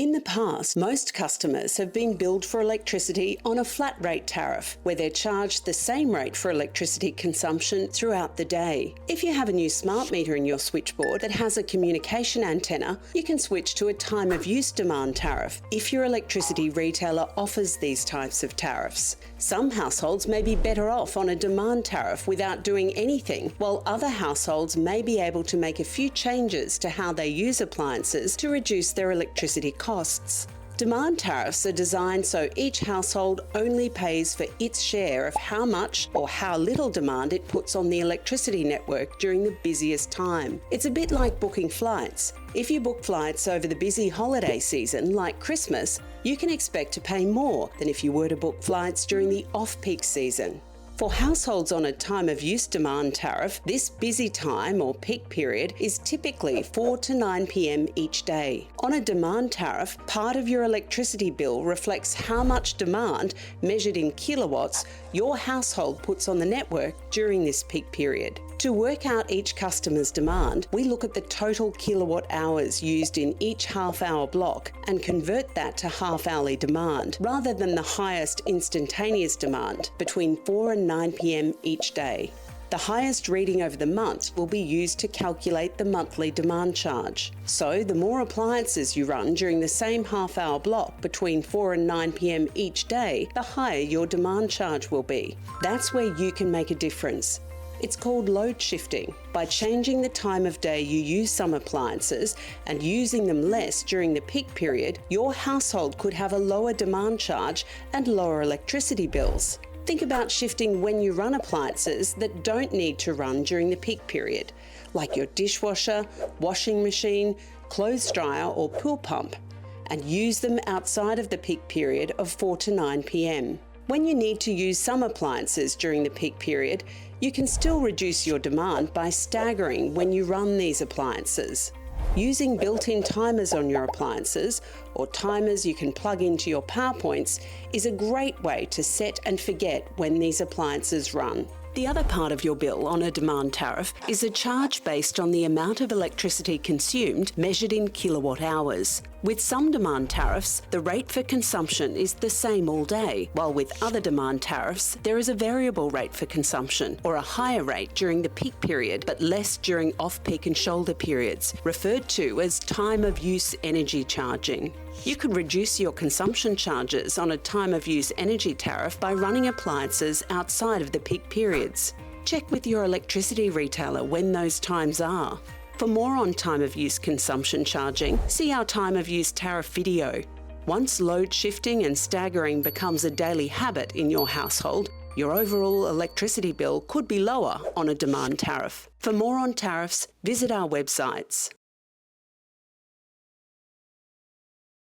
In the past, most customers have been billed for electricity on a flat rate tariff, where they're charged the same rate for electricity consumption throughout the day. If you have a new smart meter in your switchboard that has a communication antenna, you can switch to a time of use demand tariff if your electricity retailer offers these types of tariffs. Some households may be better off on a demand tariff without doing anything, while other households may be able to make a few changes to how they use appliances to reduce their electricity costs. Demand tariffs are designed so each household only pays for its share of how much or how little demand it puts on the electricity network during the busiest time. It's a bit like booking flights. If you book flights over the busy holiday season, like Christmas, you can expect to pay more than if you were to book flights during the off-peak season. For households on a time of use demand tariff, this busy time or peak period is typically 4 to 9 p.m. each day. On a demand tariff, part of your electricity bill reflects how much demand, measured in kilowatts, your household puts on the network during this peak period. To work out each customer's demand, we look at the total kilowatt hours used in each half-hour block and convert that to half-hourly demand, rather than the highest instantaneous demand between 4 and 9 p.m. each day. The highest reading over the month will be used to calculate the monthly demand charge. So the more appliances you run during the same half-hour block between 4 and 9 p.m. each day, the higher your demand charge will be. That's where you can make a difference. It's called load shifting. By changing the time of day you use some appliances and using them less during the peak period, your household could have a lower demand charge and lower electricity bills. Think about shifting when you run appliances that don't need to run during the peak period, like your dishwasher, washing machine, clothes dryer or pool pump, and use them outside of the peak period of 4 to 9 p.m. When you need to use some appliances during the peak period, you can still reduce your demand by staggering when you run these appliances. Using built-in timers on your appliances, or timers you can plug into your power points, is a great way to set and forget when these appliances run. The other part of your bill on a demand tariff is a charge based on the amount of electricity consumed, measured in kilowatt hours. With some demand tariffs, the rate for consumption is the same all day, while with other demand tariffs, there is a variable rate for consumption, or a higher rate during the peak period, but less during off-peak and shoulder periods, referred to as time of use energy charging. You can reduce your consumption charges on a time of use energy tariff by running appliances outside of the peak periods. Check with your electricity retailer when those times are. For more on time of use consumption charging, see our time of use tariff video. Once load shifting and staggering becomes a daily habit in your household, your overall electricity bill could be lower on a demand tariff. For more on tariffs, visit our websites.